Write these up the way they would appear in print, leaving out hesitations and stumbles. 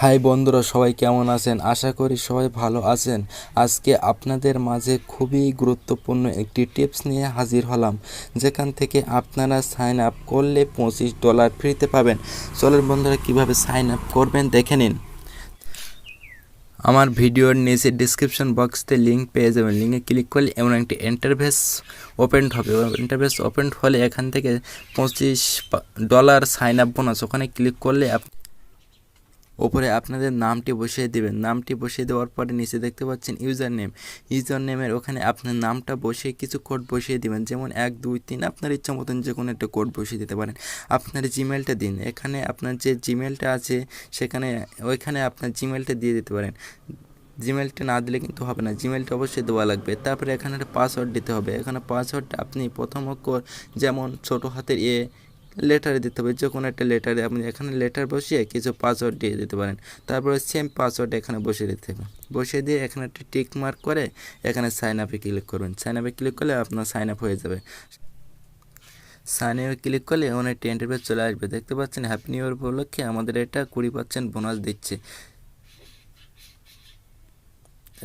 High বন্ধুরা, সবাই কেমন আছেন? আশা করি সবাই ভালো আছেন। আজকে আপনাদের মাঝে খুবই গুরুত্বপূর্ণ একটি টিপস নিয়ে হাজির হলাম, যেখান থেকে আপনারা সাইন আপ করলে $25 ফ্রিতে পাবেন। চলেন বন্ধুরা, কিভাবে সাইন আপ করবেন দেখে নিন। আমার ভিডিওর নিচে ডিসক্রিপশন বক্সতে লিঙ্ক পেয়ে যাবেন। লিঙ্কে ক্লিক করলে এমন একটি ইন্টারফেস ওপেন হবে। ইন্টারফেস ওপেন হলে এখান থেকে $25 সাইন আপ বোনাস, ওখানে ক্লিক করলে ওপরে আপনাদের নামটি বসিয়ে দেবেন। নামটি বসিয়ে দেওয়ার পরে নিচে দেখতে পাচ্ছেন ইউজার নেমের ওখানে আপনার নামটা বসিয়ে কিছু কোড বসিয়ে দেবেন, যেমন 1 2 3। আপনার ইচ্ছা মতন যে কোনো একটা কোড বসিয়ে দিতে পারেন। আপনার জিমেলটা দিন। এখানে আপনার যে জিমেলটা আছে ওইখানে আপনার জিমেলটা দিয়ে দিতে পারেন। জিমেলটা না দিলে কিন্তু হবে না, জিমেলটা অবশ্যই দেওয়া লাগবে। তারপরে এখানে একটা পাসওয়ার্ড দিতে হবে। এখানে পাসওয়ার্ডটা আপনি প্রথম অক্ষর, যেমন ছোটো হাতের লেটারে দিতে হবে, যে কোনো একটা লেটারে আপনি এখানে লেটার বসিয়ে কিছু পাসওয়ার্ড দিয়ে দিতে পারেন। তারপরে সেম পাসওয়ার্ড এখানে বসিয়ে দিতে হবে। বসিয়ে দিয়ে এখানে একটা টিক মার্ক করে এখানে সাইন আপে ক্লিক করবেন। সাইন আপে ক্লিক করলে আপনার সাইন আপ হয়ে যাবে। সাইন আপে ক্লিক করলে এমন একটি ইন্টারফেস চলে আসবে। দেখতে পাচ্ছেন হ্যাপি নিউ ইয়ার উপলক্ষে আমাদের এটা 20% বোনাস দিচ্ছে।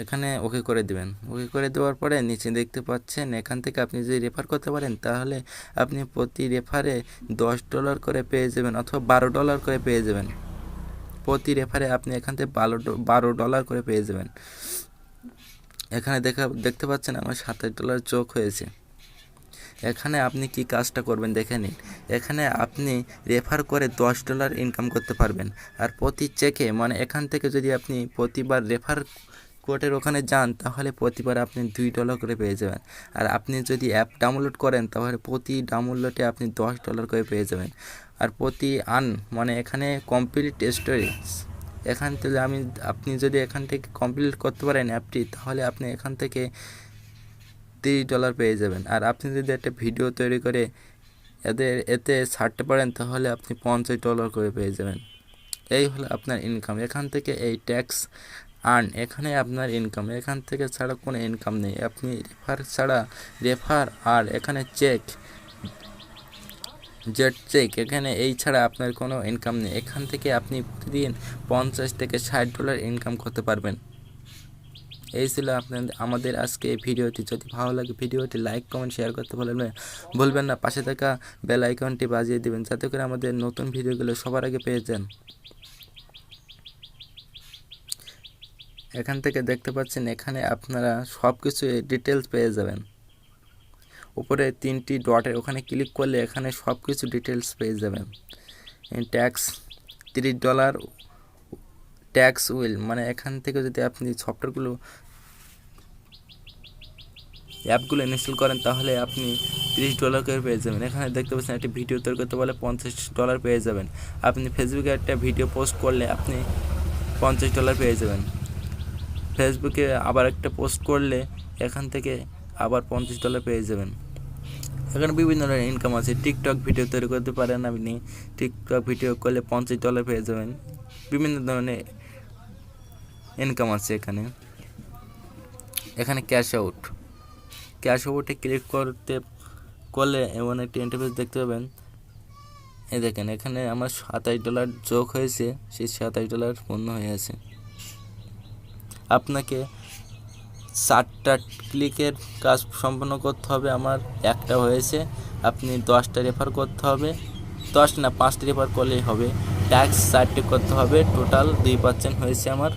এখানে ওকে করে দেবেন। ওকে করে দেওয়ার পরে নিচে দেখতে পাচ্ছেন এখান থেকে আপনি যদি রেফার করতে পারেন তাহলে আপনি প্রতি রেফারে $10 করে পেয়ে যাবেন, অথবা $12 করে পেয়ে যাবেন। প্রতি রেফারে আপনি এখান থেকে $12 করে পেয়ে যাবেন। এখানে দেখতে পাচ্ছেন আমার $27 যোগ হয়েছে। এখানে আপনি কি কাজটা করবেন দেখে নিন। এখানে আপনি রেফার করে $10 ইনকাম করতে পারবেন। আর প্রতি চেকে, মানে এখান থেকে যদি আপনি প্রতিবার রেফার কোডের ওখানে যান তাহলে প্রতিবার আপনি $2 করে পেয়ে যাবেন। আর আপনি যদি অ্যাপ ডাউনলোড করেন তাহলে প্রতি ডাউনলোডে আপনি $10 করে পেয়ে যাবেন। আর প্রতি মানে এখানে কমপ্লিট স্টোরেজ, এখান থেকে আপনি যদি এখান থেকে কমপ্লিট করতে পারেন অ্যাপটি, তাহলে আপনি এখান থেকে $30 পেয়ে যাবেন। আর আপনি যদি একটা ভিডিও তৈরি করে এতে ছাড়তে পারেন তাহলে আপনি $50 করে পেয়ে যাবেন। এই হলো আপনার ইনকাম। এখান থেকে এই ট্যাক্স এখানে আপনার ইনকাম। এখান থেকে ছাড়া কোনো ইনকাম নেই। আপনি রেফার আর এখানে জেট চেক, এখানে এই ছাড়া আপনার কোনো ইনকাম নেই। এখান থেকে আপনি প্রতিদিন $50 থেকে $60 ইনকাম করতে পারবেন। এই ছিল আমাদের আজকে এই ভিডিওটি। যদি ভালো লাগে ভিডিওটি লাইক কমেন্ট শেয়ার করতে ভুলবেন না। পাশে থাকা বেল আইকনটি বাজিয়ে দেবেন, যাতে করে আমাদের নতুন ভিডিওগুলো সবার আগে পেয়ে যান। এখান থেকে দেখতে পাচ্ছেন এখানে আপনারা সব কিছু ডিটেলস পেয়ে যাবেন। উপরে 3টি ডটের ওখানে ক্লিক করলে এখানে সব কিছু ডিটেলস পেয়ে যাবেন। ট্যাক্স $30 ট্যাক্স উইল, মানে এখান থেকে যদি আপনি অ্যাপগুলো ইনস্টল করেন তাহলে আপনি $30 করে পেয়ে যাবেন। এখানে দেখতে পাচ্ছেন একটি ভিডিও তৈরি করতে পারলে $50 পেয়ে যাবেন। আপনি ফেসবুকে একটা ভিডিও পোস্ট করলে আপনি $50 পেয়ে যাবেন। ফেসবুকে আবার একটা পোস্ট করলে এখান থেকে আবার $50 পেয়ে যাবেন। এখানে বিভিন্ন ধরনের ইনকাম আছে। টিকটক ভিডিও তৈরি করতে পারেন আপনি, টিকটক ভিডিও করলে $50 পেয়ে যাবেন। বিভিন্ন ধরনের ইনকাম আছে এখানে ক্যাশ আউটে ক্লিক করলে এমন একটি ইন্টারফেস দেখতে পাবেন। এই দেখেন এখানে আমার $27 যোগ হয়েছে, সেই $27 পূর্ণ হয়ে আছে। আপনাকে 4টা ক্লিকের কাজ সম্পন্ন করতে হবে। আমার একটা হয়েছে। আপনি 10টা রেফার করতে হবে, 5টা রেফার করলেই হবে। ট্যাক্স 4টি করতে হবে, টোটাল 2% হয়েছে আমার।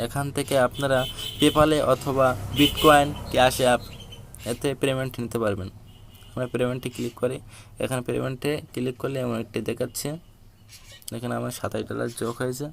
এখান থেকে আপনারা পেপালে অথবা বিটকয়েন, ক্যাশ অ্যাপ এতে পেমেন্ট নিতে পারবেন। আমরা পেমেন্টে ক্লিক করি। এখানে পেমেন্টে ক্লিক করলে এমন একটি দেখাচ্ছে। এখানে আমার $27 যোগ হয়েছে।